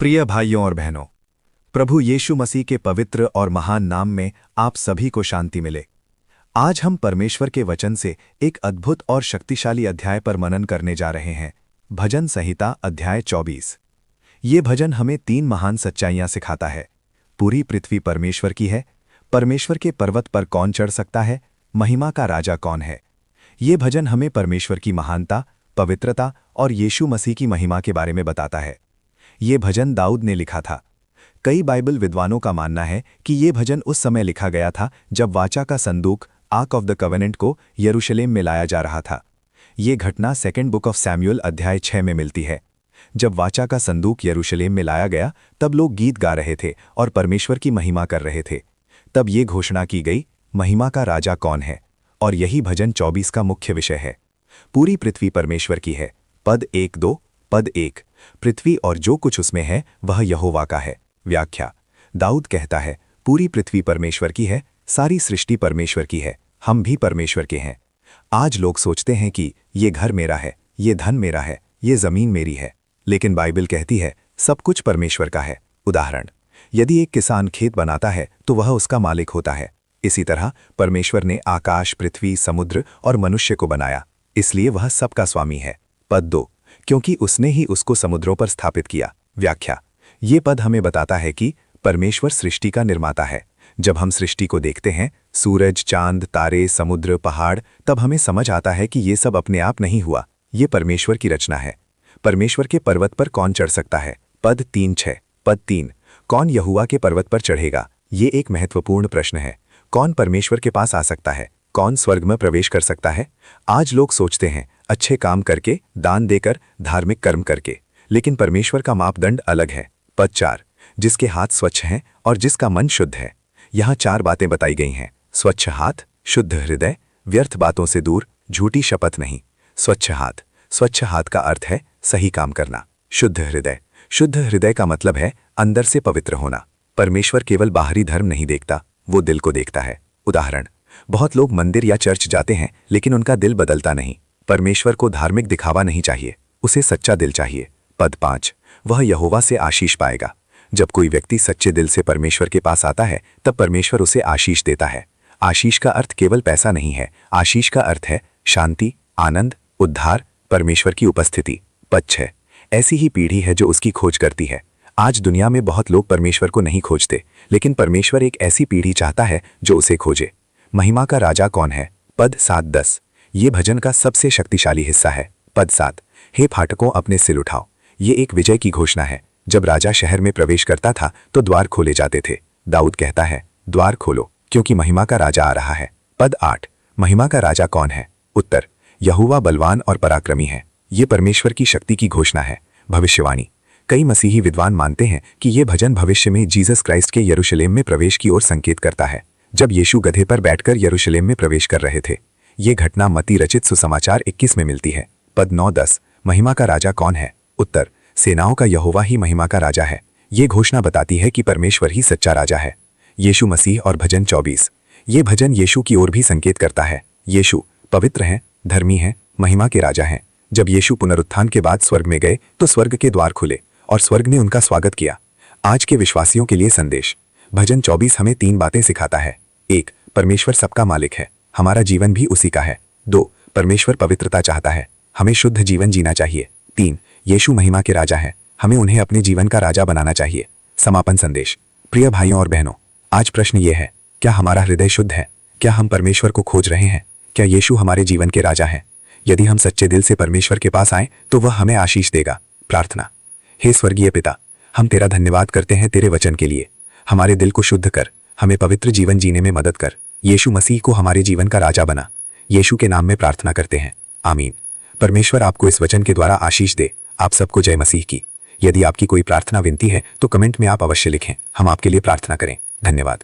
प्रिय भाइयों और बहनों, प्रभु यीशु मसीह के पवित्र और महान नाम में आप सभी को शांति मिले। आज हम परमेश्वर के वचन से एक अद्भुत और शक्तिशाली अध्याय पर मनन करने जा रहे हैं। भजन संहिता अध्याय 24। ये भजन हमें 3 महान सच्चाइयां सिखाता है। पूरी पृथ्वी परमेश्वर की है। परमेश्वर के पर्वत पर कौन चढ़ सकता है? महिमा का राजा कौन है? ये भजन हमें परमेश्वर की महानता, पवित्रता और यीशु मसीह की महिमा के बारे में बताता है। ये भजन दाऊद ने लिखा था। कई बाइबल विद्वानों का मानना है कि ये भजन उस समय लिखा गया था जब वाचा का संदूक आर्क ऑफ द कवेनेंट को यरूशलेम में लाया जा रहा था। ये घटना सेकंड बुक ऑफ सैमुअल अध्याय 6 में मिलती है। जब वाचा का संदूक यरूशलेम में लाया गया तब लोग गीत गा रहे थे और परमेश्वर की महिमा कर रहे थे। तब ये घोषणा की गई, महिमा का राजा कौन है? और यही भजन 24 का मुख्य विषय है। पूरी पृथ्वी परमेश्वर की है। पद 1-2। पद 1, पृथ्वी और जो कुछ उसमें है वह यहोवा का है। व्याख्या, दाऊद कहता है, पूरी पृथ्वी परमेश्वर की है, सारी सृष्टि परमेश्वर की है, हम भी परमेश्वर के हैं। आज लोग सोचते हैं कि ये घर मेरा है, ये धन मेरा है, ये जमीन मेरी है, लेकिन बाइबल कहती है सब कुछ परमेश्वर का है। उदाहरण, यदि एक किसान खेत बनाता है तो वह उसका मालिक होता है। इसी तरह परमेश्वर ने आकाश, पृथ्वी, समुद्र और मनुष्य को बनाया, इसलिए वह सबका स्वामी है। पद 2, क्योंकि उसने ही उसको समुद्रों पर स्थापित किया। व्याख्या, ये पद हमें बताता है कि परमेश्वर सृष्टि का निर्माता है। जब हम सृष्टि को देखते हैं, सूरज, चांद, तारे, समुद्र, पहाड़, तब हमें समझ आता है कि ये सब अपने आप नहीं हुआ, ये परमेश्वर की रचना है। परमेश्वर के पर्वत पर कौन चढ़ सकता है? पद 3-6। पद 3, कौन यहोवा के पर्वत पर चढ़ेगा? ये एक महत्वपूर्ण प्रश्न है। कौन परमेश्वर के पास आ सकता है? कौन स्वर्ग में प्रवेश कर सकता है? आज लोग सोचते हैं अच्छे काम करके, दान देकर, धार्मिक कर्म करके, लेकिन परमेश्वर का मापदंड अलग है। पद 4, जिसके हाथ स्वच्छ हैं और जिसका मन शुद्ध है। यहाँ 4 बातें बताई गई हैं। स्वच्छ हाथ, शुद्ध हृदय, व्यर्थ बातों से दूर, झूठी शपथ नहीं। स्वच्छ हाथ का अर्थ है सही काम करना। शुद्ध हृदय का मतलब है अंदर से पवित्र होना। परमेश्वर केवल बाहरी धर्म नहीं देखता, वो दिल को देखता है। उदाहरण, बहुत लोग मंदिर या चर्च जाते हैं लेकिन उनका दिल बदलता नहीं। परमेश्वर को धार्मिक दिखावा नहीं चाहिए, उसे सच्चा दिल चाहिए। पद 5, वह यहोवा से आशीष पाएगा। जब कोई व्यक्ति सच्चे दिल से परमेश्वर के पास आता है तब परमेश्वर उसे आशीष देता है। आशीष का अर्थ केवल पैसा नहीं है, आशीष का अर्थ है शांति, आनंद, उद्धार, परमेश्वर की उपस्थिति। पद 6, ऐसी ही पीढ़ी है जो उसकी खोज करती है। आज दुनिया में बहुत लोग परमेश्वर को नहीं खोजते, लेकिन परमेश्वर एक ऐसी पीढ़ी चाहता है जो उसे खोजे। महिमा का राजा कौन है? पद 7-10, ये भजन का सबसे शक्तिशाली हिस्सा है। पद 7, हे फाटकों अपने सिर उठाओ। ये एक विजय की घोषणा है। जब राजा शहर में प्रवेश करता था तो द्वार खोले जाते थे। दाऊद कहता है, द्वार खोलो क्योंकि महिमा का राजा आ रहा है। पद 8, महिमा का राजा कौन है? उत्तर, यहोवा बलवान और पराक्रमी है। ये परमेश्वर की शक्ति की घोषणा है। भविष्यवाणी, कई मसीही विद्वान मानते हैं कि ये भजन भविष्य में जीसस क्राइस्ट के यरूशलेम में प्रवेश की ओर संकेत करता है। जब यीशु गधे पर बैठकर यरूशलेम में प्रवेश कर रहे थे। ये घटना मत्ती रचित सुसमाचार 21 में मिलती है। पद 9-10, महिमा का राजा कौन है? उत्तर, सेनाओं का यहोवा ही महिमा का राजा है। ये घोषणा बताती है कि परमेश्वर ही सच्चा राजा है। यीशु मसीह और भजन 24, ये भजन यीशु की ओर भी संकेत करता है। यीशु पवित्र हैं, धर्मी हैं, महिमा के राजा हैं। जब यीशु पुनरुत्थान के बाद स्वर्ग में गए तो स्वर्ग के द्वार खुले और स्वर्ग ने उनका स्वागत किया। आज के विश्वासियों के लिए संदेश, भजन 24 हमें 3 बातें सिखाता है। 1, परमेश्वर सबका मालिक है, हमारा जीवन भी उसी का है। 2, परमेश्वर पवित्रता चाहता है, हमें शुद्ध जीवन जीना चाहिए। 3, यीशु महिमा के राजा हैं, हमें उन्हें अपने जीवन का राजा बनाना चाहिए। समापन संदेश, प्रिय भाइयों और बहनों, आज प्रश्न ये है, क्या हमारा हृदय शुद्ध है? क्या हम परमेश्वर को खोज रहे हैं? क्या यीशु हमारे जीवन के राजा हैं? यदि हम सच्चे दिल से परमेश्वर के पास आएं तो वह हमें आशीष देगा। प्रार्थना, हे स्वर्गीय पिता, हम तेरा धन्यवाद करते हैं तेरे वचन के लिए। हमारे दिल को शुद्ध कर, हमें पवित्र जीवन जीने में मदद कर। यीशु मसीह को हमारे जीवन का राजा बना। यीशु के नाम में प्रार्थना करते हैं, आमीन। परमेश्वर आपको इस वचन के द्वारा आशीष दे। आप सबको जय मसीह की। यदि आपकी कोई प्रार्थना विनती है तो कमेंट में आप अवश्य लिखें, हम आपके लिए प्रार्थना करें। धन्यवाद।